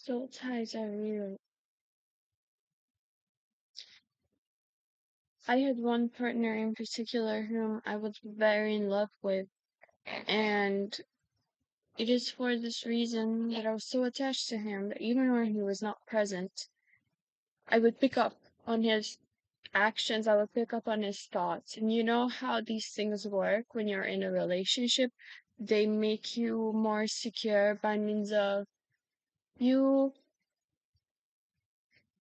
So ties are real. I had one partner in particular whom I was very in love with, and it is for this reason that I was so attached to him that even when he was not present, I would pick up on his actions, I would pick up on his thoughts. And you know how these things work when you're in a relationship? They make you more secure by means of you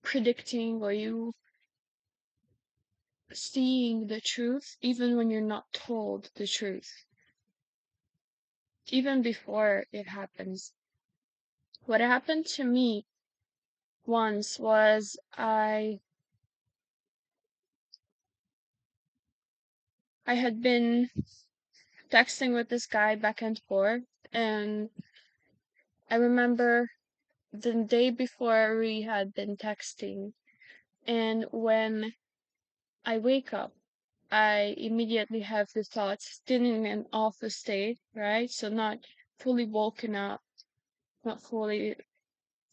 predicting or you seeing the truth even when you're not told the truth, even before it happens. What happened to me once was I had been texting with this guy back and forth, and I remember the day before we had been texting, and when I wake up, I immediately have the thoughts still in an awful state, right? So not fully woken up, not fully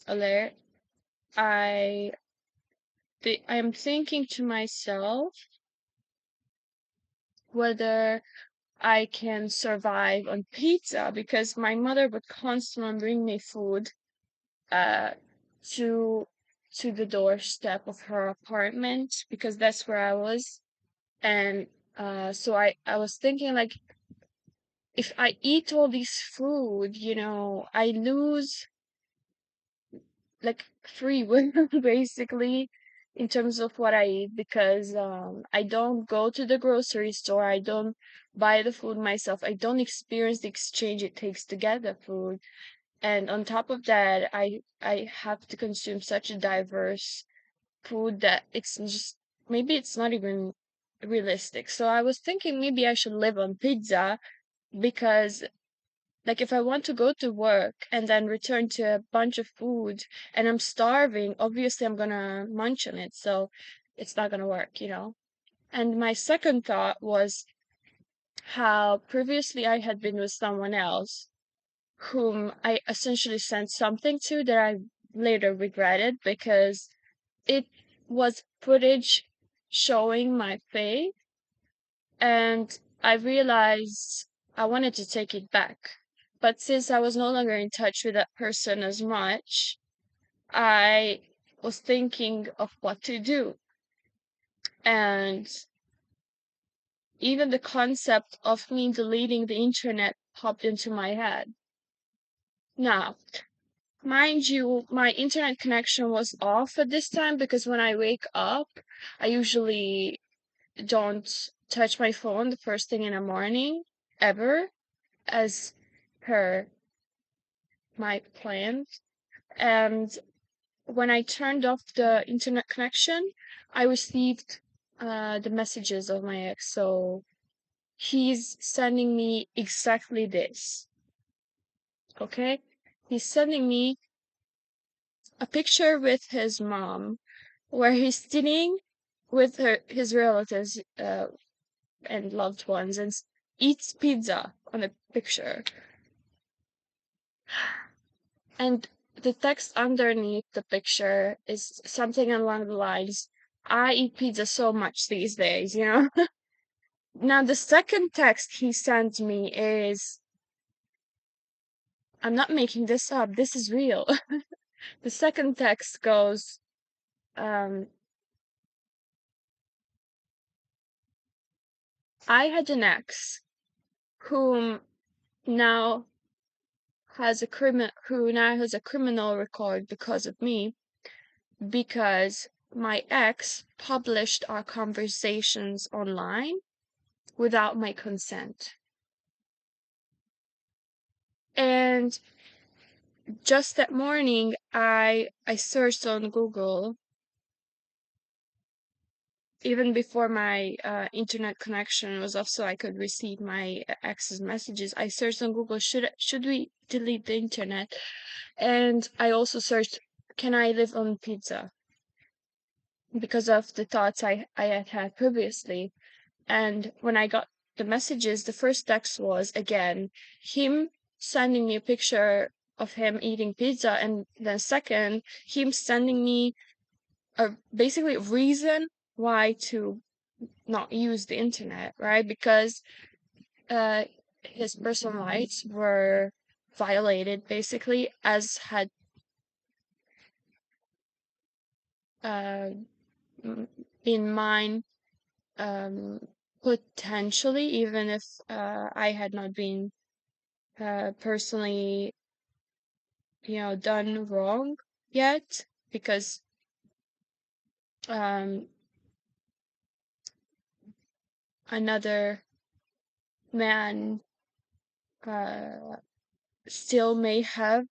alert. I I am thinking to myself whether I can survive on pizza because my mother would constantly bring me food uh to the doorstep of her apartment because that's where I was. And so I was thinking like if I eat all this food, I lose like free will basically in terms of what I eat because I don't go to the grocery store, I don't buy the food myself, I don't experience the exchange it takes to get the food. And on top of that, I have to consume such a diverse food that it's just maybe it's not even realistic. So I was thinking maybe I should live on pizza because like if I want to go to work and then return to a bunch of food and I'm starving, obviously I'm gonna munch on it. So it's not gonna work. And my second thought was how previously I had been with someone else whom I essentially sent something to that I later regretted because it was footage showing my face, and I realized I wanted to take it back. But since I was no longer in touch with that person as much, I was thinking of what to do. And even the concept of me deleting the internet popped into my head. Now, mind you, my internet connection was off at this time because when I wake up, I usually don't touch my phone the first thing in the morning, ever, as per my plan. And when I turned off the internet connection, I received the messages of my ex. So he's sending me exactly this. Okay? He's sending me a picture with his mom where he's sitting with his relatives and loved ones and eats pizza on the picture. And the text underneath the picture is something along the lines, I eat pizza so much these days. Now, the second text he sent me is, I'm not making this up, this is real. The second text goes, um, I had an ex whom now who now has a criminal record because of me, because my ex published our conversations online without my consent. And just that morning, I searched on Google even before my internet connection was off, so I could receive my ex's messages. I searched on Google, should we delete the internet? And I also searched, can I live on pizza? Because of the thoughts I had had previously. And when I got the messages, the first text was again him sending me a picture of him eating pizza, and then second, him sending me a basically reason why to not use the internet, right? Because uh, his personal rights were violated, basically, as had uh, been mine, um, potentially, even if I had not been personally, done wrong yet, because um, another man uh, still may have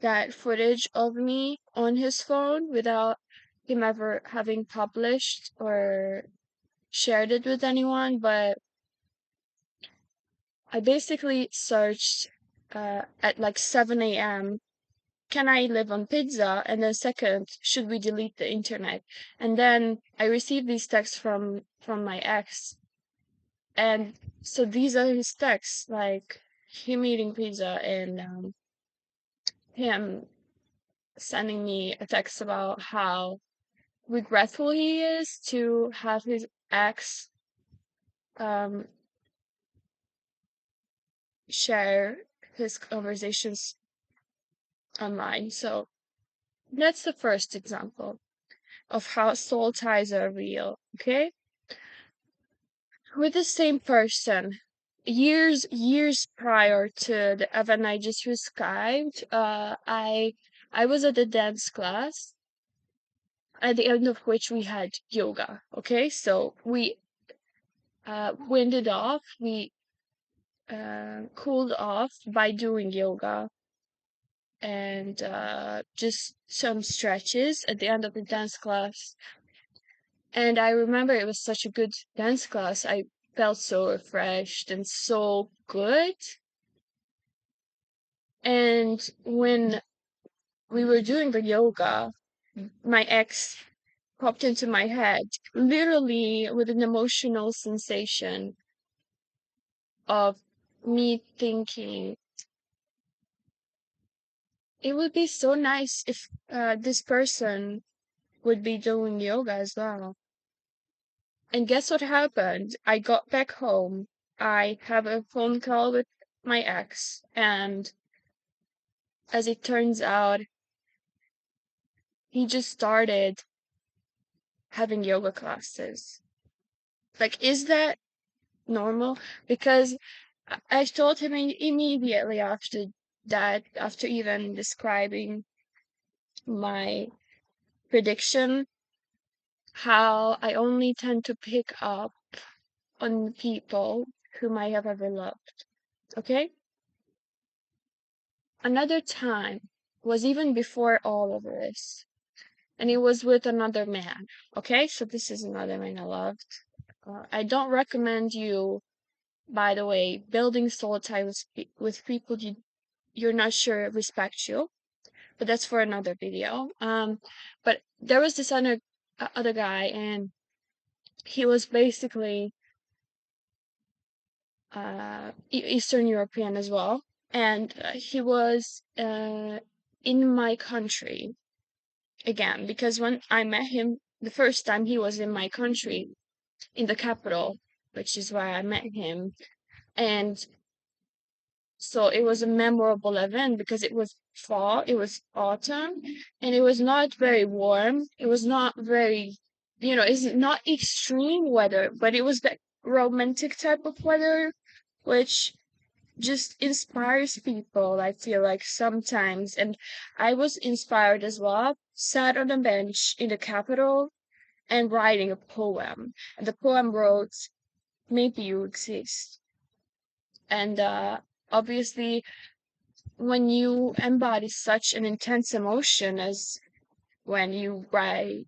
that footage of me on his phone without him ever having published or shared it with anyone. But I basically searched at like 7 a.m. Can I live on pizza? And then second, should we delete the internet? And then I received these texts from my ex. And so these are his texts, like him eating pizza and him sending me a text about how regretful he is to have his ex um, share his conversations online. So that's the first example of how soul ties are real. Okay, with the same person. Years prior to the event I just described, I was at a dance class, at the end of which we had yoga. Okay, so we winded off, we cooled off by doing yoga and just some stretches at the end of the dance class. And I remember it was such a good dance class. I felt so refreshed and so good. And when we were doing the yoga, my ex popped into my head, literally with an emotional sensation of me thinking it would be so nice if this person would be doing yoga as well. And guess what happened? I got back home. I have a phone call with my ex, and as it turns out, he just started having yoga classes. Like, is that normal? Because I told him immediately after that, after even describing my prediction, how I only tend to pick up on people whom I have ever loved. Okay? Another time was even before all of this, and it was with another man. Okay? So this is another man I loved. I don't recommend you, by the way, building soul ties with people you're not sure respect you, but that's for another video. But there was this other guy, and he was basically Eastern European as well, and he was in my country again, because when I met him the first time, he was in my country, in the capital, which is where I met him. And so it was a memorable event because it was fall, it was autumn, and it was not very warm. It was not very, it's not extreme weather, but it was that romantic type of weather, which just inspires people, I feel like sometimes. And I was inspired as well, sat on a bench in the capital and writing a poem. And the poem wrote, Maybe You Exist. And obviously, when you embody such an intense emotion as when you write,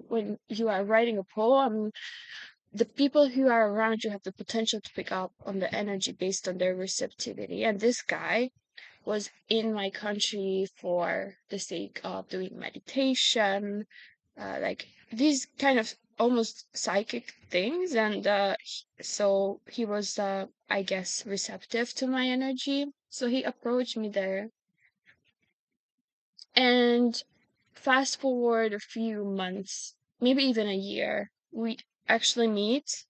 when you are writing a poem, the people who are around you have the potential to pick up on the energy based on their receptivity. And this guy was in my country for the sake of doing meditation, like these kind of almost psychic things. And so he was, I guess, receptive to my energy. So he approached me there And fast forward a few months, maybe even a year, we actually meet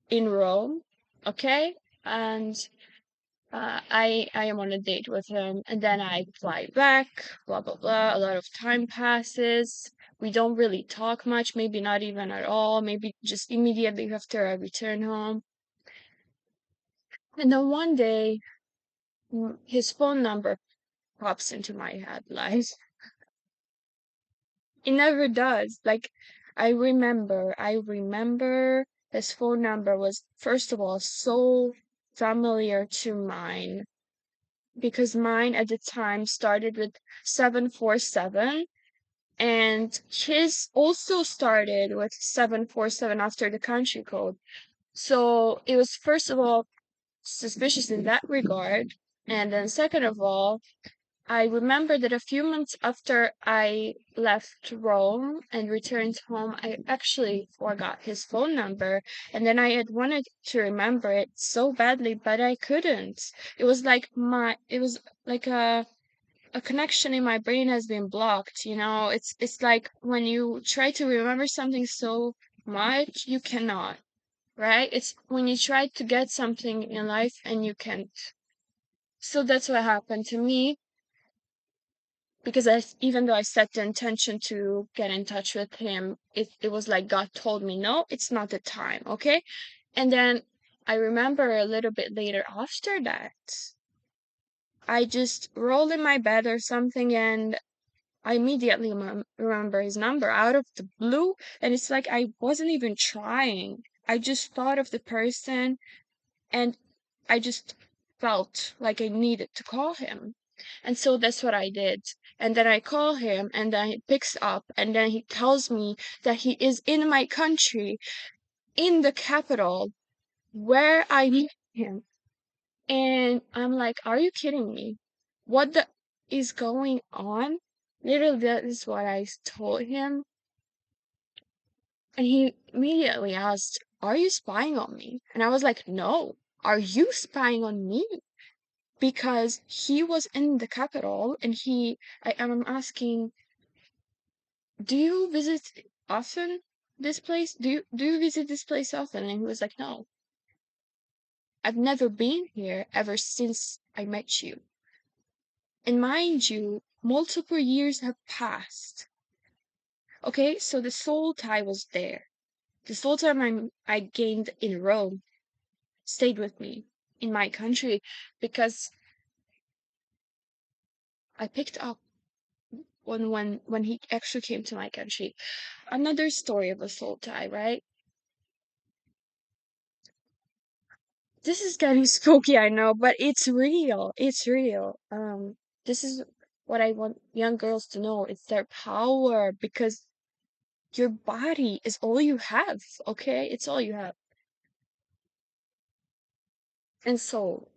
in Rome, okay? And I am on a date with him, and then I fly back, blah blah blah. A lot of time passes. We don't really talk much, maybe not even at all, maybe just immediately after I return home. And then one day, his phone number pops into my head, like it never does. Like I remember his phone number was first of all so familiar to mine because mine at the time started with 747 and his also started with 747 after the country code. So it was first of all suspicious in that regard. And then second of all, I remember that a few months after I left Rome and returned home, I actually forgot his phone number. And then I had wanted to remember it so badly, but I couldn't. It was like a connection in my brain has been blocked, you know? It's like when you try to remember something so much, you cannot, right? It's when you try to get something in life and you can't. So that's what happened to me because even though I set the intention to get in touch with him, it was like God told me, no, it's not the time, okay? And then I remember a little bit later after that, I just rolled in my bed or something and I immediately remember his number out of the blue. And it's like I wasn't even trying. I just thought of the person and I just felt like I needed to call him. And so that's what I did. And then I call him and then he picks up and then he tells me that he is in my country, in the capital, where I meet him. And I'm like, are you kidding me? What the is going on? Literally, that is what I told him. And he immediately asked, are you spying on me? And I was like, no. Are you spying on me? Because he was in the capital and I'm asking, do you visit often this place? Do you visit this place often? And he was like, no, I've never been here ever since I met you. And mind you, multiple years have passed. Okay, so the soul tie was there. The soul tie I gained in Rome stayed with me in my country because I picked up when he actually came to my country. Another story of a soul tie, right? This is getting spooky, I know, but it's real. It's real. This is what I want young girls to know. It's their power because your body is all you have, okay? It's all you have. And soul.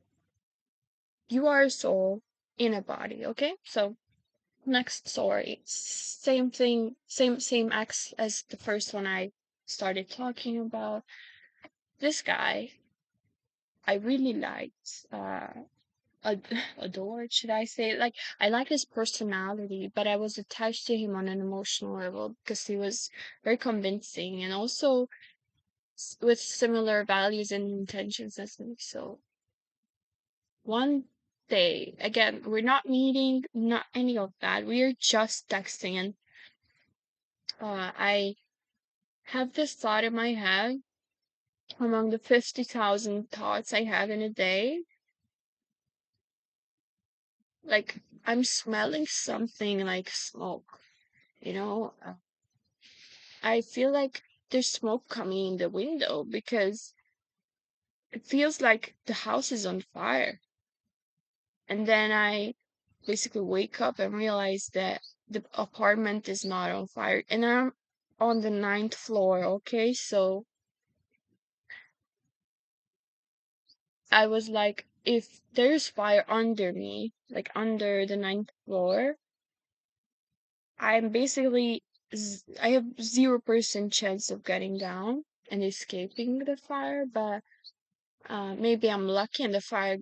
You are a soul in a body, okay? So next story. Same thing, same acts as the first one I started talking about. This guy I really liked, adored, should I say? Like, I like his personality, but I was attached to him on an emotional level because he was very convincing and also with similar values and intentions as me. So one day, again, we're not meeting, not any of that. We're just texting, and I have this thought in my head among the 50,000 thoughts I have in a day. Like, I'm smelling something like smoke, you know? I feel like there's smoke coming in the window because it feels like the house is on fire. And then I basically wake up and realize that the apartment is not on fire. And I'm on the ninth floor, okay? So I was like, if there's fire under me, like under the ninth floor, I'm basically, I have 0% chance of getting down and escaping the fire, but maybe I'm lucky and the fire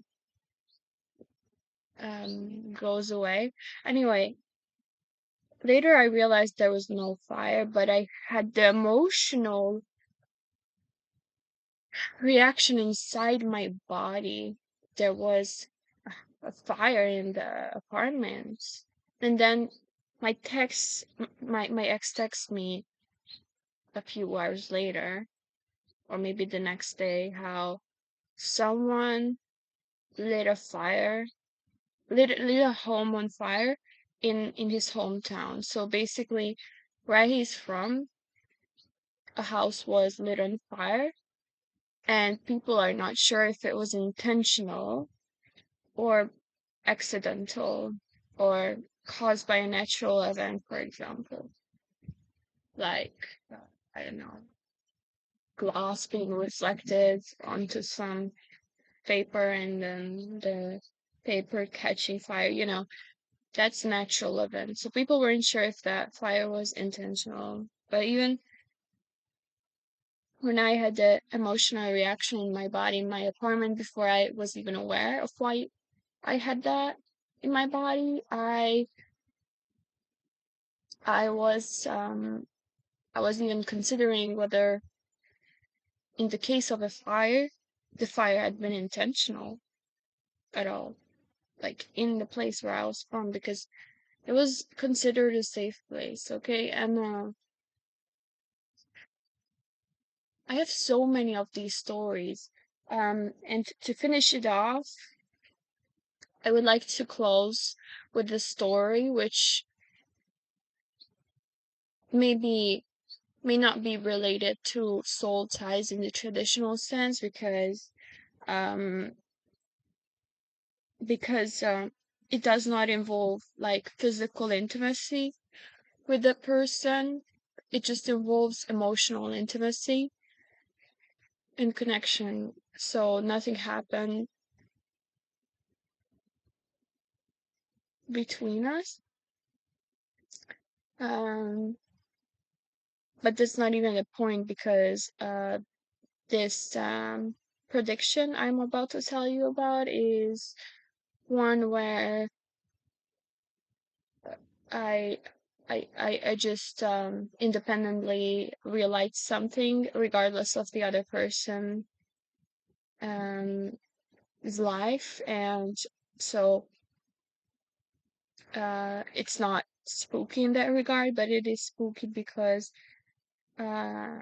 goes away. Anyway, later I realized there was no fire, but I had the emotional reaction inside my body. There was a fire in the apartment. And then my ex texts me a few hours later, or maybe the next day, how someone lit a fire, lit a home on fire in his hometown. So basically, where he's from, a house was lit on fire, and people are not sure if it was intentional or accidental or caused by a natural event, for example, like I don't know, glass being reflected onto some paper and then the paper catching fire, that's natural event. So people weren't sure if that fire was intentional. But even when I had the emotional reaction in my body in my apartment before I was even aware of why I had that in my body, I was I was even considering whether in the case of a fire, the fire had been intentional at all, like in the place where I was from, because it was considered a safe place, okay? And I have so many of these stories. And to finish it off, I would like to close with the story, which maybe may not be related to soul ties in the traditional sense um because it does not involve like physical intimacy with the person. It just involves emotional intimacy and connection. So nothing happened between us. Um, but that's not even the point because this prediction I'm about to tell you about is one where I I just independently realized something regardless of the other person um his life. And so it's not spooky in that regard, but it is spooky because uh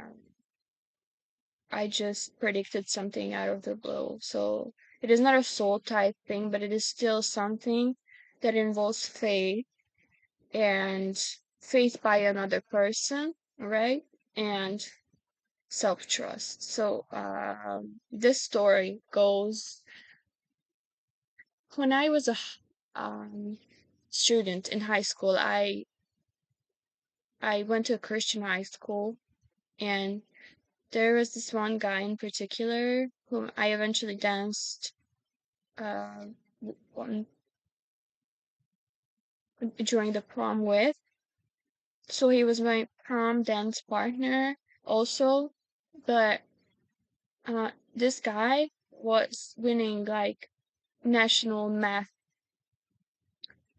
I just predicted something out of the blue. So it is not a soul type thing, but it is still something that involves faith, and faith by another person, right? And self trust. So this story goes, when I was a student in high school, I went to a Christian high school, and there was this one guy in particular whom I eventually danced uh, on during the prom with. So he was my prom dance partner also, but this guy was winning like national math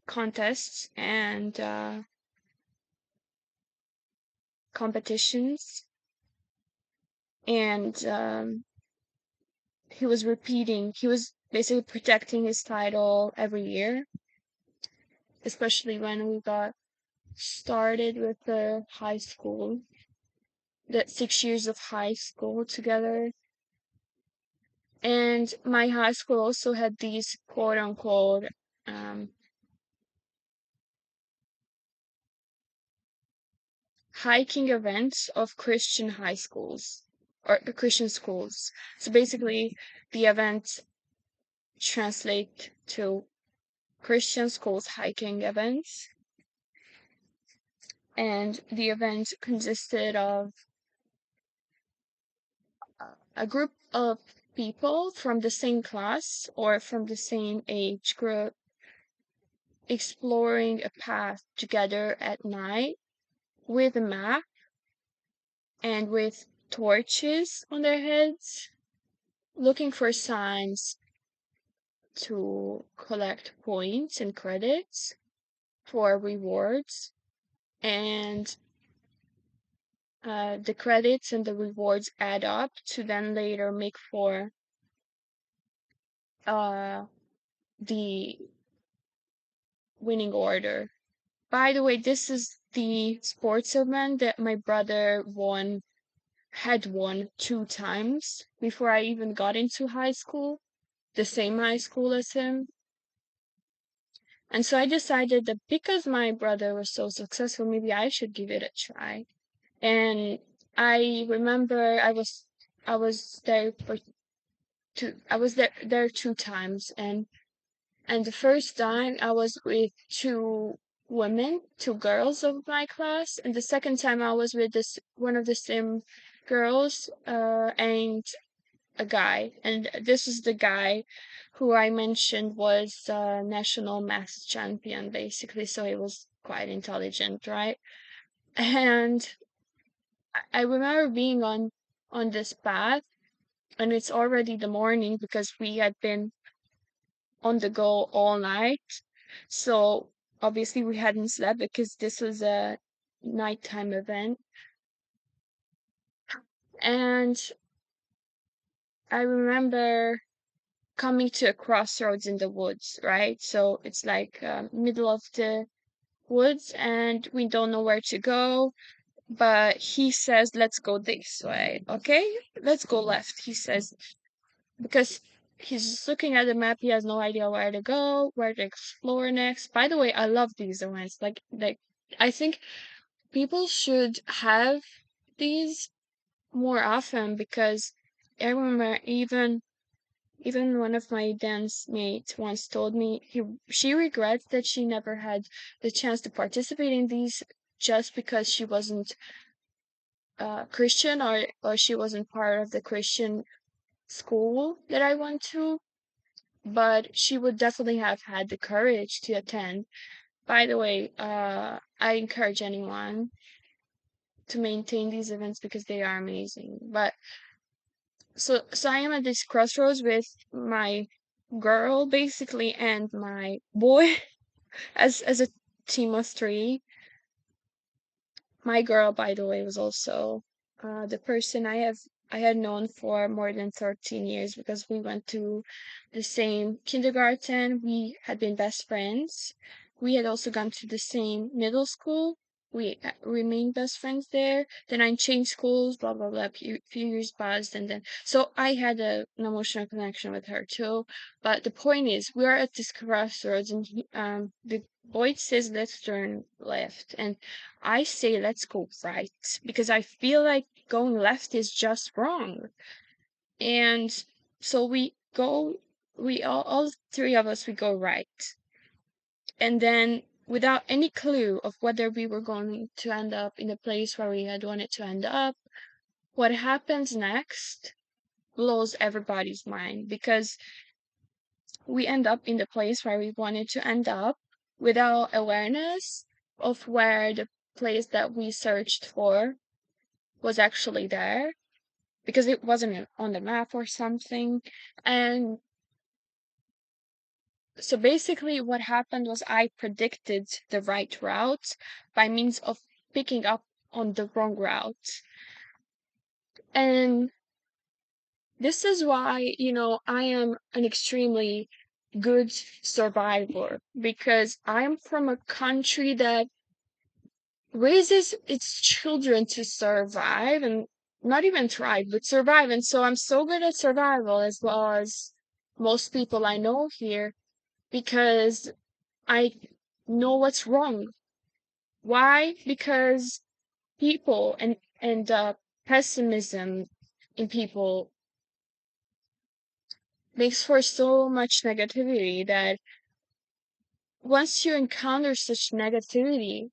contests and competitions, and he was basically protecting his title every year, especially when we got started with the high school, the 6 years of high school together. And my high school also had these quote unquote um, hiking events of Christian high schools or Christian schools. So basically, the events translate to Christian schools hiking events, and the event consisted of a group of people from the same class or from the same age group exploring a path together at night with a map and with torches on their heads, looking for signs to collect points and credits for rewards. and the credits and the rewards add up to then later make for uh, the winning order. By the way, this is the sports event that my brother had won 2 times before I even got into high school, the same high school as him. And so I decided that because my brother was so successful, maybe I should give it a try. And I remember I was there for I was there 2 times, and the first time I was with two women, two girls of my class, and the second time I was with this one of the same girls and a guy. And this is the guy who I mentioned was national math champion, basically. So he was quite intelligent, right? And I remember being on this path, and it's already the morning because we had been on the go all night. So obviously we hadn't slept because this was a nighttime event. And I remember coming to a crossroads in the woods, right? So it's like middle of the woods and we don't know where to go. But he says, let's go this way. Okay, let's go left, he says, because he's just looking at the map. He has no idea where to go, where to explore next. By the way, I love these events. Like I think people should have these more often because I remember even one of my dance mates once told me she regrets that she never had the chance to participate in these just because she wasn't Christian or she wasn't part of the Christian school that I went to, but she would definitely have had the courage to attend. By the way, I encourage anyone to maintain these events because they are amazing. But so I am at this crossroads with my girl basically and my boy as a team of three. My girl, by the way, was also the person I had known for more than 13 years because we went to the same kindergarten. We had been best friends. We had also gone to the same middle school. We remained best friends there. Then I changed schools, blah blah blah. Few years passed, and then so I had an emotional connection with her too. But the point is, we are at this crossroads, and the boy says, "Let's turn left," and I say let's go right because I feel like going left is just wrong. And so we all three of us, we go right. And then without any clue of whether we were going to end up in the place where we had wanted to end up, what happens next blows everybody's mind because we end up in the place where we wanted to end up without awareness of where the place that we searched for was actually there because it wasn't on the map or something. And so basically, what happened was I predicted the right route by means of picking up on the wrong route. And this is why, I am an extremely good survivor because I'm from a country that raises its children to survive and not even thrive, but survive. And so I'm so good at survival as well as most people I know here because I know what's wrong. Why? Because people and pessimism in people makes for so much negativity that once you encounter such negativity,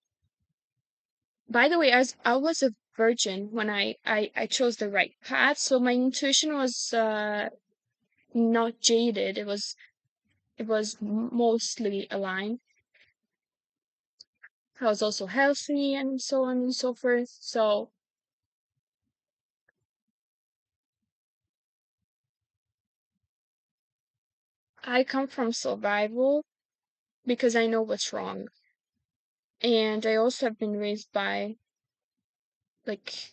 by the way, as I was a virgin when I chose the right path, so my intuition was not jaded. It was mostly aligned. I was also healthy and so on and so forth. So I come from survival because I know what's wrong. And I also have been raised by like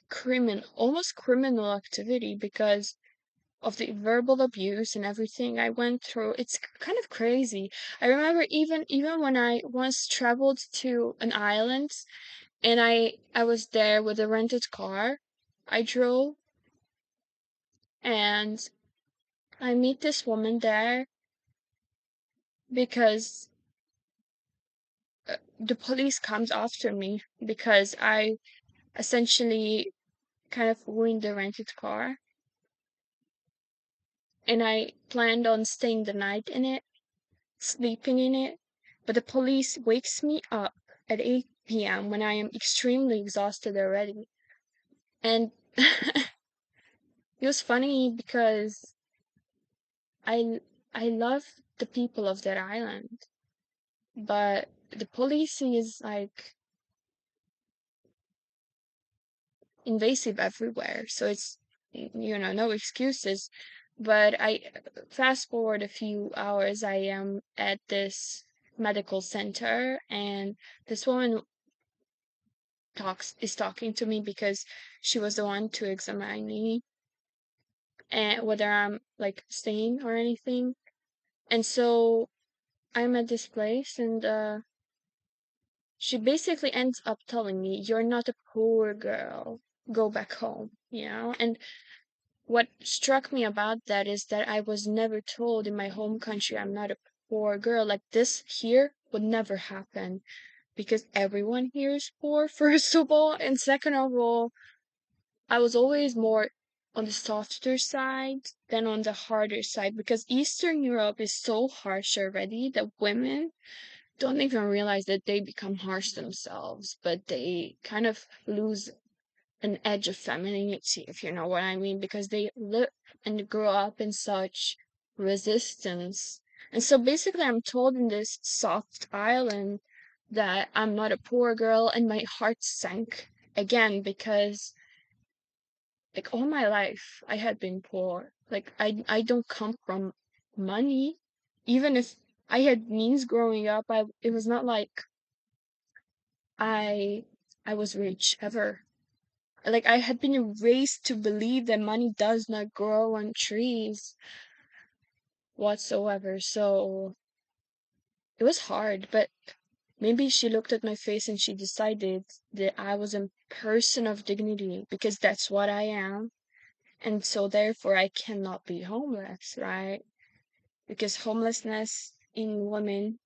almost criminal activity because of the verbal abuse and everything I went through. It's kind of crazy. I remember even when I once traveled to an island and I was there with a rented car. I drove and I meet this woman there because the police comes after me because I essentially kind of ruined the rented car and I planned on staying the night in it, sleeping in it, but the police wakes me up at 8 p.m. when I am extremely exhausted already. And it was funny because I I love the people of that island, but the police is like invasive everywhere. So it's no excuses. But I fast forward a few hours, I am at this medical center and this woman talks is talking to me because she was the one to examine me and whether I'm like staying or anything. And so I'm at this place and she basically ends up telling me, "You're not a poor girl. Go back home," And what struck me about that is that I was never told in my home country I'm not a poor girl. Like this here would never happen because everyone here is poor, first of all. And second of all, I was always more on the softer side than on the harder side because Eastern Europe is so harsh already that women don't even realize that they become harsh themselves, but they kind of lose an edge of femininity, if you know what I mean, because they live and grow up in such resistance. And so basically, I'm told in this soft island that I'm not a poor girl, and my heart sank again because, like, all my life I had been poor. Like, I don't come from money. Even if I had means growing up, it was not like I I was rich ever. Like I had been raised to believe that money does not grow on trees whatsoever. So it was hard, but maybe she looked at my face and she decided that I was a person of dignity because that's what I am. And so therefore I cannot be homeless, right? Because homelessness in women,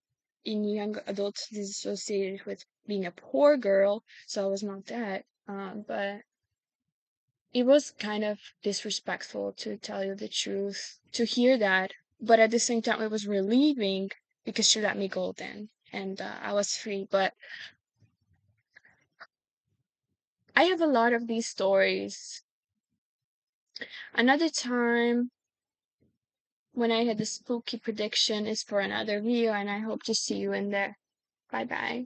in young adults is associated with being a poor girl. So I was not that. But it was kind of disrespectful to tell you the truth, to hear that. But at the same time, it was relieving because she let me go then and I was free. But I have a lot of these stories. Another time when I had the spooky prediction is for another video, and I hope to see you in there. Bye bye.